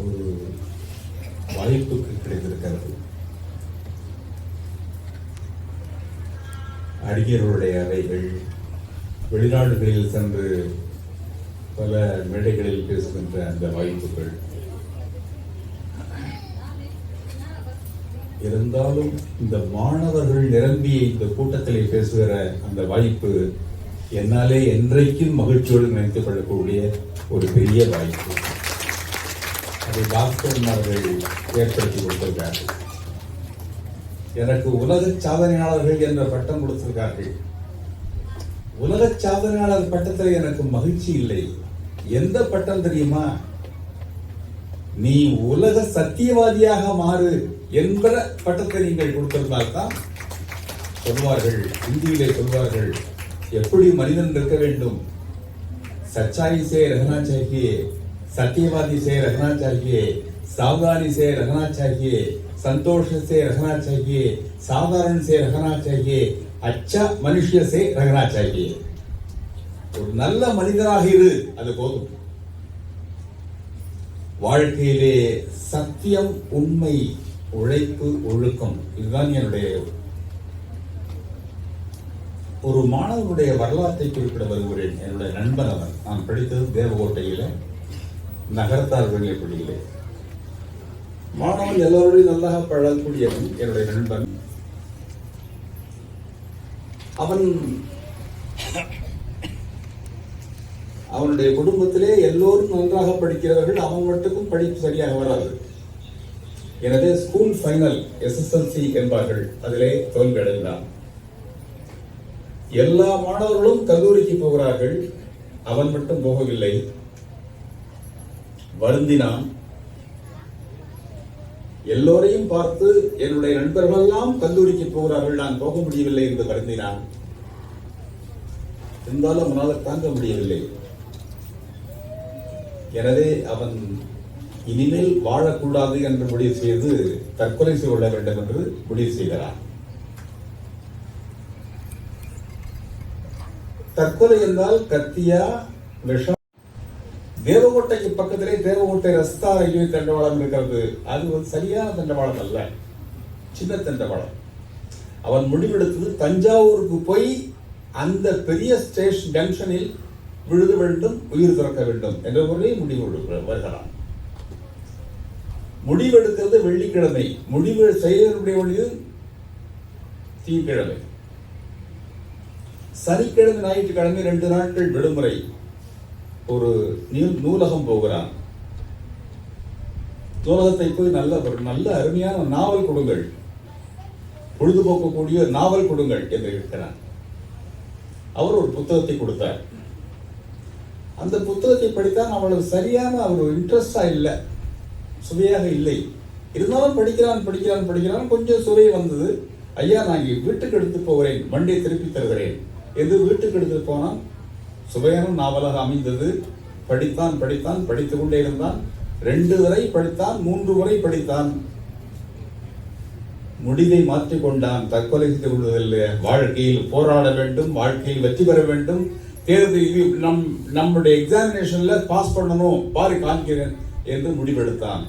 ஒரு வாய்ப்புக்கு கிடைத்திருக்கிறது. அறிஞர்களுடைய அறைகள், வெளிநாடுகளில் சென்று பல மேடைகளில் பேசுகின்ற அந்த வாய்ப்புகள் இருந்தாலும், இந்த மாணவர்கள் நிரம்பிய இந்த கூட்டத்திலே பேசுகிற அந்த வாய்ப்பு என்னாலே என்றைக்கும் மகிழ்ச்சியோடு நினைத்துக் கொள்ளக்கூடிய ஒரு பெரிய வாய்ப்பு. அதை டாக்டர் அவர்கள் ஏற்படுத்தி கொடுத்திருக்கார்கள். எனக்கு உலக சாதனையாளர்கள் என்ற பட்டம் கொடுத்திருக்கார்கள். உலக சாதனையாளர் பட்டத்தில் எனக்கு மகிழ்ச்சி இல்லை. எந்த பட்டம் தெரியுமா? நீ உலக சத்தியவாதியாக மாறு என்ற பட்டத்தை நீங்கள் கொடுத்திருந்தால்தான் சொல்வார்கள், இந்தியிலே சொல்வார்கள், எப்படி மனிதன் இருக்க வேண்டும். सच्चाई से रहना चाहिए, सत्यवादी से रहना चाहिए, सावधानी से रहना चाहिए, संतोष से रहना चाहिए, साधारण से रहना चाहिए, अच्छा मनुष्य से रहना चाहिए. ஒரு நல்ல மனிதராக இரு, அது போதும். வாழ்க்கையிலே சத்தியம், உண்மை, உழைப்பு, ஒழுக்கம், இதுதான் என்னுடைய. ஒரு மாணவனுடைய வரலாற்றை குறிப்பிட வருகிறேன். என்னுடைய நண்பன் அவன். நான் படித்தது தேவகோட்டையில நகரத்தார் பள்ளியிலே. மாணவன் எல்லோருடையும் நல்லா பழகக்கூடியவன் என்னுடைய நண்பன். அவனுடைய குடும்பத்திலே எல்லோரும் நன்றாக படிக்கிறவர்கள், அவன் மட்டுக்கும் படிப்பு சரியாக வராது. எனவே ஸ்கூல் ஃபைனல் SSLC என்பார்கள், அதிலே தோல்வி அடைந்தான். எல்லா மாணவர்களும் கல்லூரிக்கு போகிறார்கள், அவன் மட்டும் போகவில்லை. வருந்தினான். எல்லோரையும் பார்த்து என்னுடைய நண்பர்கள் எல்லாம் கல்லூரிக்கு போகிறார்கள், நான் போக முடியவில்லை என்று வருந்தினான். இருந்தாலும் அவனால் தாங்க முடியவில்லை. எனவே அவன் இனிமேல் வாழக்கூடாது என்று முடிவு செய்து தற்கொலை செய்து கொள்ள வேண்டும் என்று முடிவு செய்கிறான். தற்கொலை என்றால் கத்தியா, விஷம். தேவகோட்டைக்கு பக்கத்திலே தேவகோட்டை ரஸ்தா ரயில்வே தண்டவாளம் இருக்கிறது. அது ஒரு சரியான தண்டவாளம் அல்ல, சின்ன தண்டவாளம். அவன் முடிவெடுத்தது தஞ்சாவூருக்கு போய் அந்த பெரிய ஸ்டேஷன் ஜங்ஷனில் விழுத வேண்டும், உயிர் திறக்க வேண்டும் என்ற ஒரே முடிவு வருகிறான். முடிவெடுக்கிறது வெள்ளிக்கிழமை, முடிவு செய்ய திங்கட்கிழமை. சனிக்கிழமை, ஞாயிற்றுக்கிழமை 2 நாட்கள் விடுமுறை. ஒரு நூலகம் போகிறான். நூலகத்தை போய் நல்ல அருமையான நாவல் கொடுங்கள், பொழுதுபோக்கக்கூடிய நாவல் கொடுங்கள் என்று இருக்கிறான். அவர் ஒரு புத்தகத்தை கொடுத்தார். அந்த புத்தகத்தை படித்தான். அவளுக்கு சரியான ஒரு இன்ட்ரெஸ்டா இல்லை, சுவையாக இல்லை. இருந்தாலும் படிக்கிறான். கொஞ்சம் சுவை வந்தது. ஐயா, நான் வீட்டுக்கு எடுத்து போகிறேன், வண்டியை திருப்பி தருகிறேன் என்று வீட்டுக்கு எடுத்து போனான். சுவையான நாவலாக அமைந்தது. படித்தான், படித்துக் கொண்டே இருந்தான். 2 வரை படித்தான், 3 வரை படித்தான். முடிவை மாற்றிக்கொண்டான். தற்கொலை செய்து கொள்வதில்லை. வாழ்க்கையில் போராட வேண்டும், வாழ்க்கையில் வெற்றி பெற வேண்டும், தேர்தல் நம்முடைய எக்ஸாமினேஷன்ல பாஸ் பண்ணணும், பாரு காண்கிறேன் என்று முடிவெடுத்தான்.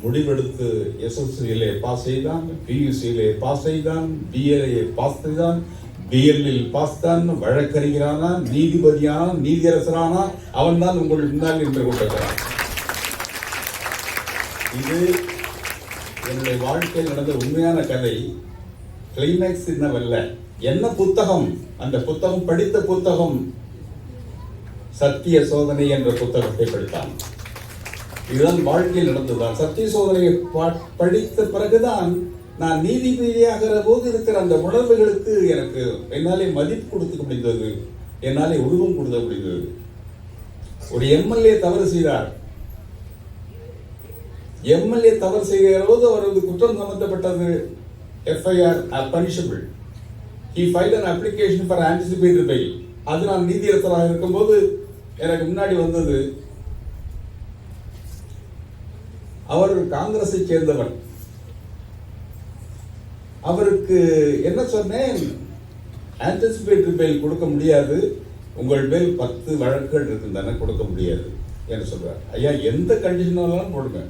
முடிவெடுத்து SSLCயிலே பாஸ் செய்தான், PUCயிலே பாஸ் செய்தான், BLA பாஸ் செய்தான், BLல் பாஸ் தான், வழக்கறிஞரானா, நீதிபதியானா, நீதியரசரானா, அவன் தான் உங்கள் முன்னால் நின்று கொண்டிருக்கிறான். இது என்னுடைய வாழ்க்கையில் நடந்த உண்மையான கதை. கிளைமேக்ஸ் என்னவல்ல. என்ன புத்தகம்? அந்த புத்தகம், படித்த புத்தகம் சத்திய சோதனை என்ற புத்தகத்தை படித்தான். இதுதான் வாழ்க்கையில் நடந்ததுதான். சத்திய சோதனையை படித்த பிறகுதான் நான் நீதிபதியாகிற போது இருக்கிற அந்த உணர்வுகளுக்கு என்னாலே மதிப்பு கொடுக்க முடிந்தது, என்னாலே உருவம் கொடுக்க முடிந்தது. ஒரு MLA தவறு செய்தார். MLA தவறு செய்கிற போது அவரது குற்றம் சம்பந்தப்பட்டது. FIR punishable. He filed an application for anticipated bail. அது நான் நீதியரசராக இருக்கும்போது எனக்கு முன்னாடி வந்தது. அவர் காங்கிரஸை சேர்ந்தவர். அவருக்கு என்ன சொன்னேன், ஆன்டிசிபேட்டரி பெயில் கொடுக்க முடியாது, உங்கள் மேல் 10 வழக்குகள் இருக்கின்றன, கொடுக்க முடியாது. என்று சொல்றார். ஐயா, எந்த கண்டிஷனாலும் போடுங்க.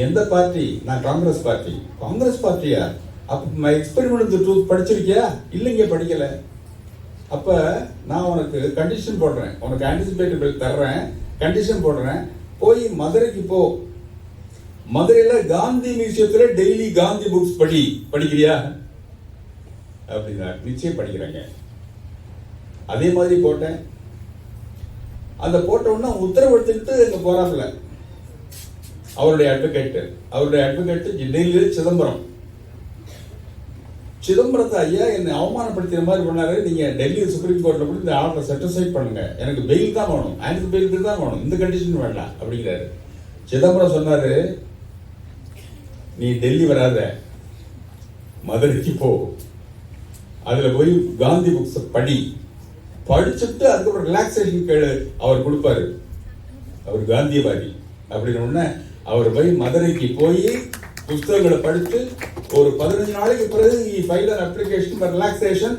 எந்த பார்ட்டி? நான் காங்கிரஸ் பார்ட்டி. காங்கிரஸ் பார்ட்டியா? அப்ப எக்ஸ்பெரிமெண்ட் ட்ரூத் படிச்சிருக்கியா? இல்லைங்க, படிக்கல. அப்ப நான் உனக்கு கண்டிஷன் போடுறேன், உனக்கு ஆன்டிசிபேட்டட் தர்றேன், கண்டிஷன் போடுறேன். போய் மதுரைக்கு போ. மதுரையில காந்தி மியூசியத்துல டெய்லி காந்தி புக்ஸ் படிக்கிறியா அப்படின்னா நிச்சயம் படிக்கிறாங்க. அதே மாதிரி போட்டேன். அந்த போட்ட உடனே உத்தரவு எடுத்துக்கிட்டு இங்க போறாப்புல அவருடைய அட்வொகேட் டெல்லியில சிதம்பரத்தை ஐயா என்னை அவமானப்படுத்துற மாதிரி பண்ணாரு. நீங்க டெல்லி சுப்ரீம் கோர்ட்ல கூட இந்த ஆர்டரை செட்டிஸ்ஃபைட் பண்ணுங்க, எனக்கு பெயில் தான் வேணும், ஆன்டி பெயில் தான் வேணும், இந்த கண்டிஷன் வேண்டாம் அப்படிங்கிறாரு. சிதம்பரம் சொன்னாரு, நீ டெல்லி வராத, மதுரைக்கு போ, அதுல போய் காந்தி புக்ஸ் படிச்சுட்டு அதுக்கப்புறம் ரிலாக்ஸேஷன் கேளு, அவர் கொடுப்பாரு, அவர் காந்தியவாதி அப்படின்னு உடனே அவர் போய் மதுரைக்கு போய் புத்தகங்களை படித்து ஒரு 15 நாளைக்கு பிறகு ஃபைல் அப்ளிகேஷன் ஃபார் ரிலாக்ஸேஷன்.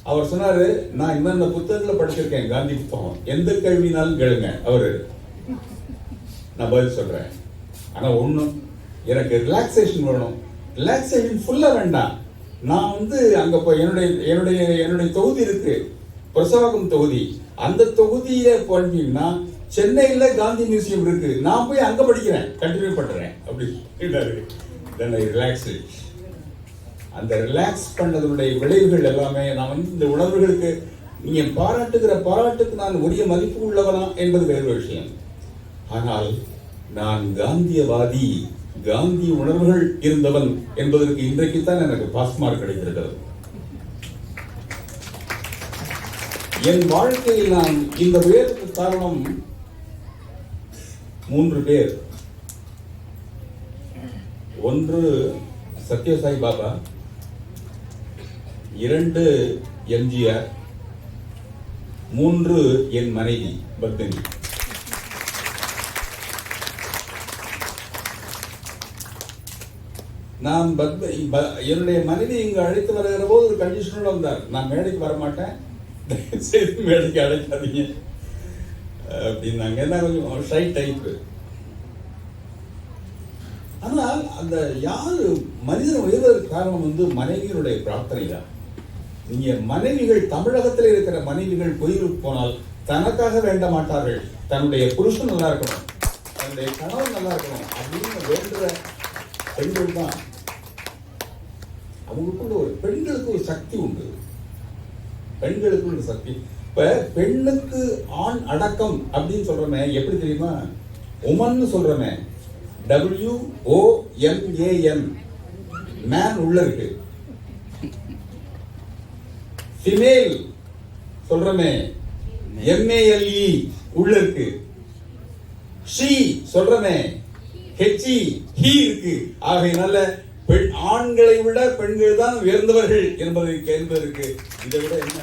அவர் சொன்னாரு, நான் இந்த புத்தகங்களை படிச்சிருக்கேன், காந்தி புத்தகம், எந்த கேள்வினாலும் கேளுங்க அவரு, நான் பதில் சொல்றேன். ஆனா ஒண்ணும், எனக்கு ரிலாக்ஸேஷன் வேணும். ரிலாக்ஸேஷன் ஃபுல்லா வேண்டாம். நான் அங்க போய் என்னுடைய தொகுதி இருக்கு, பிரசவகம் தொகுதி, அந்த தொகுதியில போனீங்கன்னா சென்னையில காந்தி மியூசியம் இருக்கு, நான் போய் அங்க படிக்கிறேன், கண்டினியூ பண்றேன் அப்படி. அந்த ரிலாக்ஸ் பண்ணதனுடைய விளைவுகள் எல்லாமே நான் இந்த உணர்வுகளுக்கு நீங்க பாராட்டுகிற பாராட்டுக்கு நான் உரிய மதிப்பு உள்ளவனா என்பது வேறு விஷயம். ஆனால் நான் காந்தியவாதி, காந்தி உணர்வுகள் இருந்தவன் என்பதற்கு இன்றைக்குத்தான் எனக்கு பாஸ் மார்க் கிடைத்திருக்கிறது. என் வாழ்க்கையில் நான் இந்த உயரத்துக்கு காரணம் 3 பேர். ஒன்று சத்யசாய் பாபா, 2 எம்ஜிஆர், 3 என் மனைவி பத்மினி. நான் என்னுடைய மனைவி இங்கு அழைத்து வருகிற போது ஒரு கண்டிஷனோட வந்தார், நான் மேடைக்கு வரமாட்டேன், மேடைக்கு அழைக்காதீங்க அப்படின்னாங்க. என்ன கொஞ்சம் ஷை டைப்பு. ஆனால் அந்த யாரு மனிதன் உயர்வதற்கு காரணம் மனைவிகளுடைய பிரார்த்தனை தான். நீங்க மனைவிகள், தமிழகத்தில் இருக்கிற மனைவிகள் கோயிலுக்கு போனால் தனக்காக வேண்ட மாட்டார்கள், தன்னுடைய புருஷன் நல்லா இருக்கணும், தன்னுடைய கணவன் நல்லா இருக்கணும் அப்படின்னு வேண்டுற பெண்கள் தான். அவங்களுக்குள்ள பெண்களுக்கு ஒரு சக்தி உண்டு, பெண்களுக்கு ஒரு சக்தி. இப்ப பெண்ணுக்கு ஆண் அடக்கம் அப்படின்னு சொல்றமே, எப்படி தெரியுமா? உமன் சொல்றமே, WOMAN, மேன் உள்ள இருக்கு. ஃபீமேல் சொல்றமே, MALE உள்ள இருக்கு. ஷீ சொல்றமே, HE ஹீ இருக்கு. ஆகையினால ஆண்களை விட பெண்கள் தான் உயர்ந்தவர்கள் என்பதற்கு இதை விட என்ன?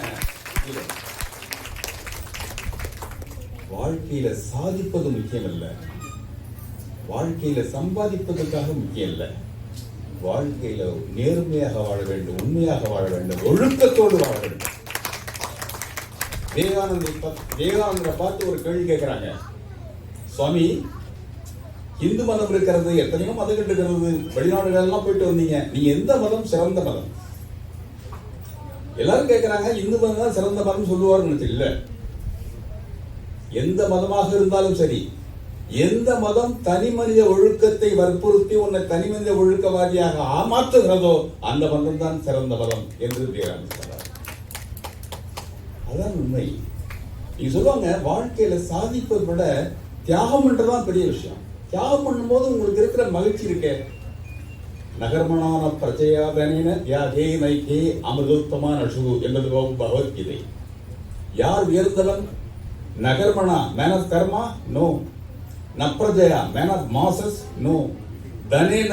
வாழ்க்கையில சாதிப்பது முக்கியம் அல்ல, வாழ்க்கையில சம்பாதிப்பதற்காக முக்கியம் இல்ல. வாழ்க்கையில நேர்மையாக வாழ வேண்டும், உண்மையாக வாழ வேண்டும், ஒழுக்கத்தோடு வாழ வேண்டும். விவேகானந்தரை பார்த்து ஒரு கேள்வி கேட்கிறாங்க, சுவாமி, இந்து மதம் இருக்கிறது, எத்தனையோ மதங்கள் இருக்கிறது, வெளிநாடுகள் எல்லாம் போயிட்டு வந்தீங்க, நீங்க எந்த மதம் சிறந்த மதம்? எல்லாரும் கேட்கிறாங்க, இந்து மதம் தான் சிறந்த மதம் சொல்லுவாருன்னு. இல்ல, எந்த மதமாக இருந்தாலும் சரி, எந்த மதம் தனி மனித ஒழுக்கத்தை வற்புறுத்தி உன்னை தனி மனித ஒழுக்கவாதியாக மாற்றுகிறதோ அந்த மதம் தான் சிறந்த மதம் என்று சொல்றார். அதான் உண்மை. நீங்க சொல்லுவாங்க, வாழ்க்கையில சாதிப்பதை விட தியாகம் பண்றதுதான் பெரிய விஷயம். தியாகம் பண்ணும்போது உங்களுக்கு இருக்கிற மகிழ்ச்சி இருக்க, நகர்மனான பிரஜையாதன தியாகே நைகே அமிர்தோத்தமான அசு என்பது பகவத்கீதை. யார் உயர்ந்தவன்? நகர்மனா, மேன் ஆஃப் கர்மா, நோ. நப்ரஜயா, மேன் ஆஃப் மாசஸ், நோ. தனேன,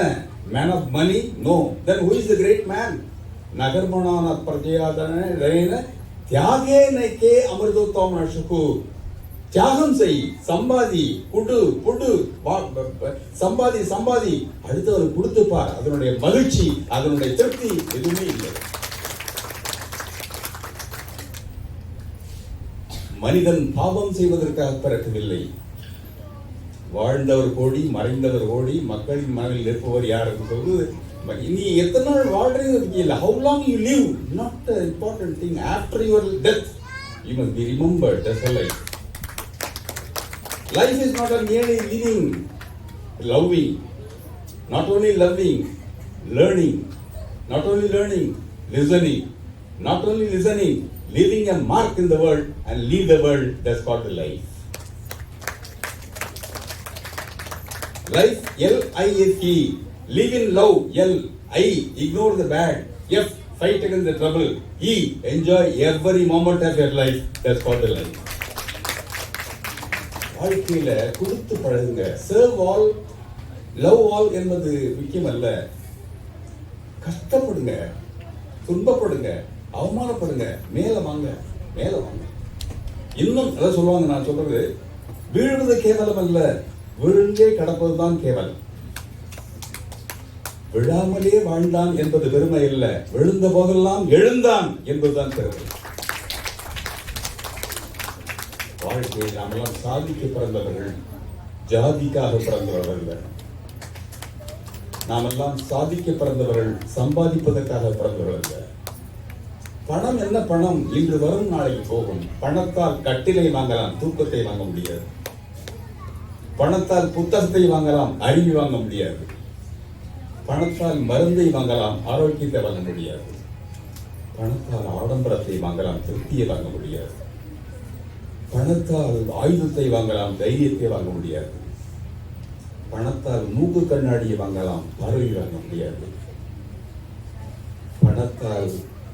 man of money, no. Then who is the great man? நகர்மனான பிரஜையாதன தியாகே நைகே அமிர்தோத்தமான அசு. தியாகம் செய், சம்பாதி, புடு, சம்பாதி, அடுத்தவர் கொடுத்து பார். அதனுடைய மகிழ்ச்சி, அதனுடைய திருப்தி எதுவுமே இல்லை. மனிதன் பாவம் செய்வதற்காக பிறக்கவில்லை. வாழ்ந்தவர் கோடி, மறைந்தவர் கோடி, மக்களின் மனதில் இருப்பவர் யார் என்று சொல்வது. நீ எத்தனை நாள் வாழ்றீங்க, how long you live, not the important thing. After your death, you must be remembered. That's a life. Life is not merely living, loving, not only loving, learning, not only learning, listening, not only listening, leaving a mark in the world and leave the world. That's called the life. Life, L-I-F-E. Live in love, L. I, ignore the bad. F, fight against the trouble. E, enjoy every moment of your life. That's called the life. வாழ்க்கையில கொடுத்து பழகுங்க. Serve all, love all என்பது முக்கியம் அல்ல. கஷ்டப்படுங்க, துன்பப்படுங்க, அவமானப்படுங்க, மேல வாங்க, மேல வாங்க. இன்னும் அதான் சொல்லுவாங்க, நான் சொல்றது, வீழ்வது கேவலம் அல்ல, விழுந்தே கடப்பதுதான் கேவலம். விழாமலே வாழ்ந்தான் என்பது பெருமை இல்ல, விழுந்த போதெல்லாம் எழுந்தான் என்பதுதான் பெருமை. வாழ்க்கையில் நாமெல்லாம் சாதிக்க பிறந்தவர்கள், ஜாதிக்காக பிறந்தவர்கள். நாமெல்லாம் சாதிக்க பிறந்தவர்கள், சம்பாதிப்பதற்காக பிறந்தவர்கள். பணம் என்ன பணம், இன்று வரும் நாளைக்கு போகும். பணத்தால் கட்டிலை வாங்கலாம், தூக்கத்தை வாங்க முடியாது. பணத்தால் புத்தகத்தை வாங்கலாம், அறிவு வாங்க முடியாது. பணத்தால் மருந்தை வாங்கலாம், ஆரோக்கியத்தை வாங்க முடியாது. பணத்தால் ஆடம்பரத்தை வாங்கலாம், திருப்தியை வாங்க முடியாது. பணத்தால் ஆயுதத்தை வாங்கலாம், தைரியத்தை வாங்க முடியாது. பணத்தால் மூக்கு கண்ணாடியை வாங்கலாம், பார்வை வாங்க முடியாது. பணத்தால்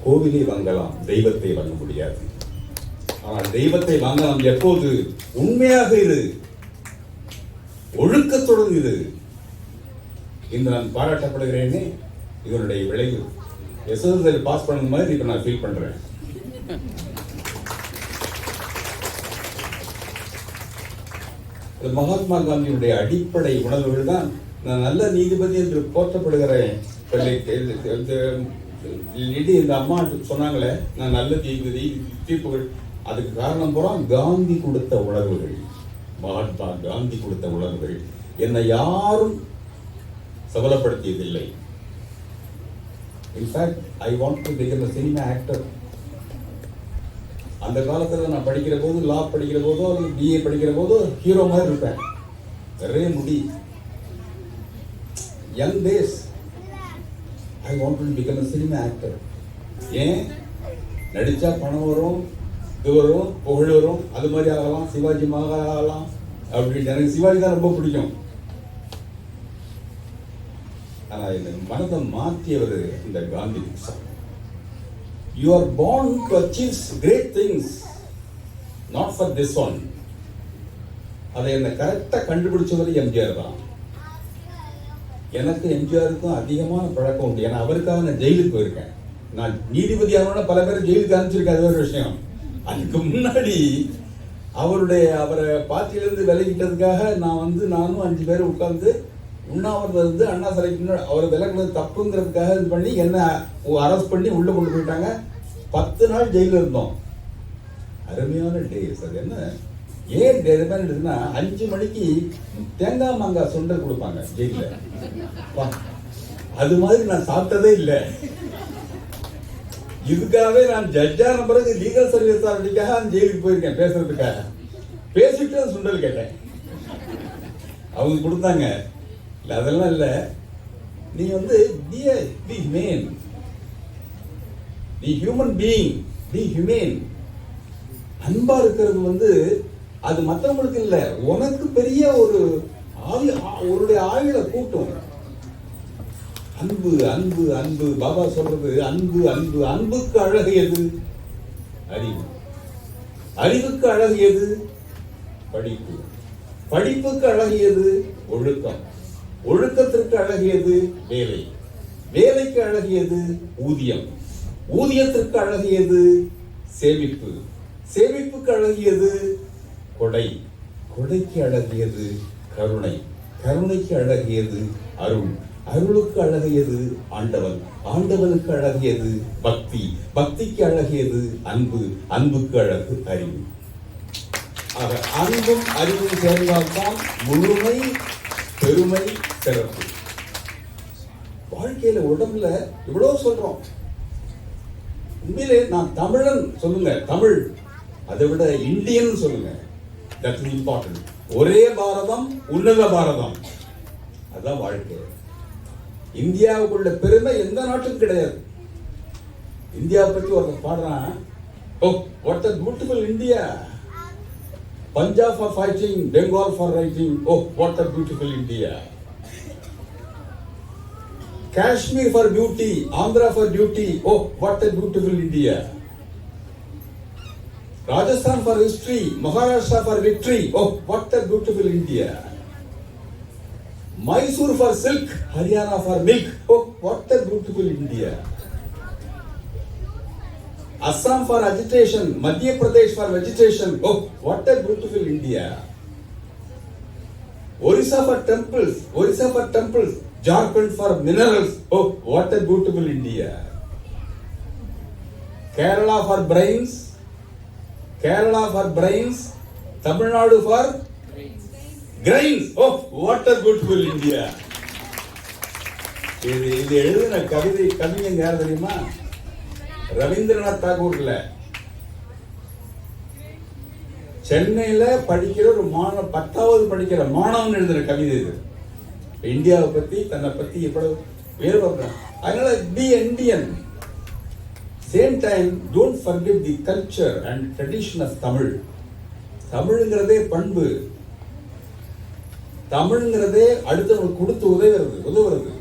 கோவிலை வாங்கலாம், தெய்வத்தை வாங்க முடியாது. ஆனால் தெய்வத்தை வாங்கலாம் எப்போது? உண்மையாக இரு, ஒழுக்கத்துடன் இரு. இன்று நான் பாராட்டப்படுகிறேனே, இதனுடைய விளைவு. எஸ்எஸ்எல்சி பாஸ் பண்ண மாதிரி இப்ப நான் ஃபீல் பண்றேன். மகாத்மா காந்தியுடைய அடிப்படை உணர்வுகள் தான் நான் நல்ல நீதிபதி என்று போற்றப்படுகிறேன். இந்த அம்மா சொன்னாங்களே, நான் நல்ல நீதிபதி, தீர்ப்புகள், அதுக்கு காரணம் பூரா காந்தி கொடுத்த உணர்வுகள், மகாத்மா காந்தி கொடுத்த உணர்வுகள். என்னை யாரும் சபலப்படுத்தியதில்லை. In fact I want to become a cinema actor. அந்த காலத்தில் நான் படிக்கிற போது, லா படிக்கிற போதோ, பிஏ படிக்கிற போதோ ஹீரோ மாதிரி இருப்பேன். நிறைய முடி, young days. I want to become a cinema actor. ஏன்? நடிச்சா பணம் வரும், இது வரும், புகழ் வரும், அது மாதிரி ஆகலாம், சிவாஜி மகா ஆகலாம் அப்படின்னு. எனக்கு சிவாஜி தான் ரொம்ப பிடிக்கும். ஆனா இந்த மனதை மாற்றியவர் இந்த Gandhi. You are born to achieve great things, not for this one. அதை என்ன கரெக்டா கண்டுபிடிச்சவர் எம்ஜிஆர் தான். எனக்கு எம்ஜிஆருக்கும் அதிகமான பழக்கம் உண்டு. ஏன்னா அவருக்காக நான் ஜெயிலுக்கு போயிருக்கேன். நான் நீதிபதியான பல பேர் ஜெயிலுக்கு அனுப்பிச்சிருக்கேன், அது ஒரு விஷயம். அதுக்கு முன்னாடி அவரை பார்ட்டியிலிருந்து விலகிட்டதுக்காக நானும் 5 பேர் உட்கார்ந்து உண்ணாவிரதம் இருந்து அண்ணா சிலைக்கு முன்னாடி அவரை விலகுனது தப்புங்கிறதுக்காக இது பண்ணி என்ன அரெஸ்ட் பண்ணி உள்ள கொண்டு போயிட்டாங்க. 10 நாள் ஜெயில இருந்தோம். அருமையான டேஸ். அது என்ன, ஏன் இருக்குன்னா 5 மணிக்கு தேங்காய் மாங்காய் சுண்டல் கொடுப்பாங்க ஜெயில. அது மாதிரி நான் சாப்பிட்டதே இல்லை. இதுக்காகவே நான் ஜட்ஜான பிறகு லீகல் சர்வீஸ் அத்தாரிட்டிக்காக ஜெயிலுக்கு போயிருக்கேன் பேசுறதுக்காக. பேசிட்டு சுண்டல் கேட்டேன், அவங்க கொடுத்தாங்க. இல்லை அதெல்லாம் இல்லை, நீ be humane, be human being, be humane. அன்பா இருக்கிறது அது மற்றவங்களுக்கு இல்லை, உனக்கு பெரிய ஒருடைய ஆயுளை கூட்டும். அன்பு அன்பு அன்பு. பாபா சொல்றது அன்பு அன்பு. அன்புக்கு அழகு எது? அறிவு. அறிவுக்கு அழகு எது? படிப்பு. படிப்புக்கு அழகு எது? ஒழுக்கம். ஒழுக்கத்திற்கு அழகியது வேலை. வேலைக்கு அழகியது ஊதியம். ஊதியத்திற்கு அழகியது சேமிப்பு. சேமிப்புக்கு அழகியது கொடை. கொடைக்கு அழகியது கருணை. கருணைக்கு அழகியது அருள். அருளுக்கு அழகியது ஆண்டவன். ஆண்டவனுக்கு அழகியது பக்தி. பக்திக்கு அழகியது அன்பு. அன்புக்கு அழகு அறிவு. ஆக அன்பும் அறிவும் சேர்ந்தால்தான் முழுமை, பெருமை, சிறப்பு. வாழ்க்கையில உடம்புல இவ்வளவு சொல்றோம். உண்மையிலே நான் தமிழன் சொல்லுங்க, தமிழ். அதை விட இந்தியன் சொல்லுங்க. That is important. ஒரே பாரதம், உன்னத பாரதம். அதுதான் வாழ்க்கை. இந்தியாவுக்குள்ள பெருமை எந்த நாட்டுக்கும் கிடையாது. இந்தியாவை பத்தி ஒருத்தர் பாடுறான், oh what a beautiful India. Punjab for fighting, Bengal for writing, oh what a beautiful India. Kashmir for beauty, Andhra for duty, oh what a beautiful India. Rajasthan for history, Maharashtra for victory, oh what a beautiful India. Mysore for silk, Haryana for milk, oh what a beautiful India. Assam for agitation, Madhya Pradesh for vegetation, oh what a beautiful India. Orissa for temples, Jharkhand for minerals, oh what a beautiful India. Kerala for brains, Tamil Nadu for grains, oh what a beautiful India. இது எழுதின கவிஞன் யார் தெரியுமா? ரவீந்திரநாத் தாகூர்ல. சென்னையில படிக்கிற ஒரு 10வது படிக்கிற மாணவன் எழுதுற கவிதை இது. இந்தியாவை பத்தி, தன்னை பத்தி எவ்வளவு வேறுபடுறான். அதனால be Indian. Same time don't forget the culture and tradition of Tamil. தமிழ்ங்கிறதே பண்பு. தமிழ்ங்கிறதே அடுத்தவங்களுக்கு கொடுத்து உதவுறது.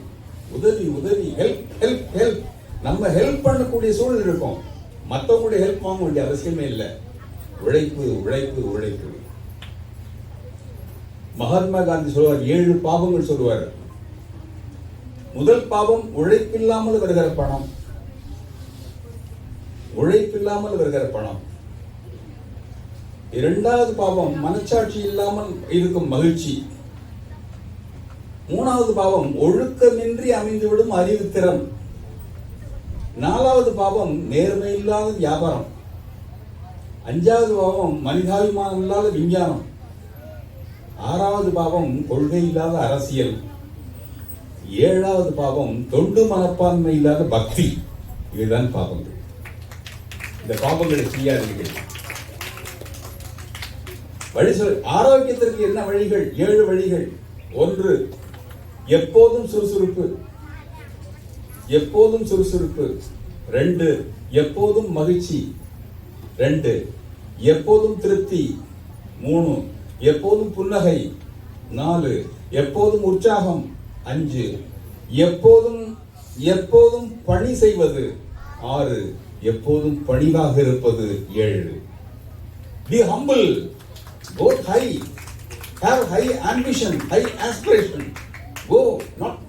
உதவி, ஹெல்ப். நம்ம ஹெல்ப் பண்ணக்கூடிய சூழல் இருக்கும். மற்றவங்களுடைய ஹெல்ப் வாங்க வேண்டிய அவசியமே இல்லை. உழைப்பு. மகாத்மா காந்தி சொல்வார், 7 பாவங்கள் சொல்லுவார். முதல் பாவம் உழைப்பில்லாமல் வருகிற பணம். இரண்டாவது பாவம் மனச்சாட்சி இல்லாமல் இருக்கும் மகிழ்ச்சி. 3வது பாவம் ஒழுக்கமின்றி அமைந்துவிடும் அறிவுத்திறன். 4வது பாவம் நேர்மை இல்லாத வியாபாரம். 5வது பாவம் மனிதாபிமானம் இல்லாத விஞ்ஞானம். 6வது பாவம் கொள்கை இல்லாத அரசியல். 7வது பாவம் தொண்டு மனப்பான்மை இல்லாத பக்தி. இதுதான் பாவங்கள். இந்த பாவங்களை செய்யாதீர்கள். ஆரோக்கியத்திற்கு என்ன வழிகள்? 7 வழிகள். 1, எப்போதும் சுறுசுறுப்பு. 2, எப்போதும் மகிழ்ச்சி. 2, எப்போதும் திருப்தி. 3, எப்போதும் புன்னகை. 4, எப்போதும் உற்சாகம். 5, எப்போதும் பணி செய்வது. 6, எப்போதும் பணிவாக இருப்பது. 7, be humble, go high, have high ambition, high aspiration.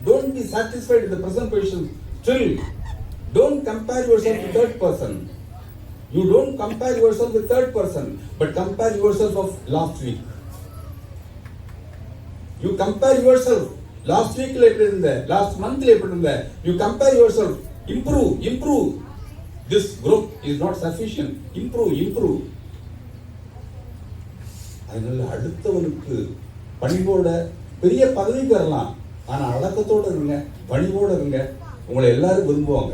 Don't be satisfied with the present position. Still, don't compare yourself with third person. You don't compare yourself with third person, but compare yourself of last week. You compare yourself. Last week last month you compare yourself. Improve. This growth is not sufficient. Improve. அதனால அடுத்தவனுக்கு பணிவோட பெரிய பதவிக்கு வரலாம். ஆனா அடக்கத்தோட இருங்க, பணிவோட இருங்க. உங்களை எல்லாரும் விரும்புவாங்க.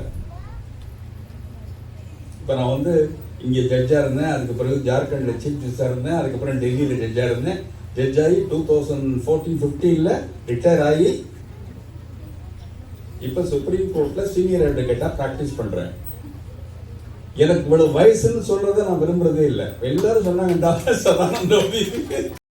இப்ப நான் இங்க ஜட்ஜா இருந்தேன். அதுக்கு பிறகு ஜார்க்கண்ட்ல சீஃப் ஜஸ்டிஸா இருந்தேன். அதுக்கப்புறம் டெல்லியில ஜட்ஜா இருந்தேன். ஜட்ஜ் ஆகி 2014-15 ரிட்டையர் ஆகி இப்ப சுப்ரீம் கோர்ட்ல சீனியர் அட்வொகேட்டா பிராக்டிஸ் பண்றேன். எனக்கு இவ்வளவு வயசுன்னு சொல்றதை நான் விரும்புறதே இல்லை. எல்லாரும் சொன்னாங்க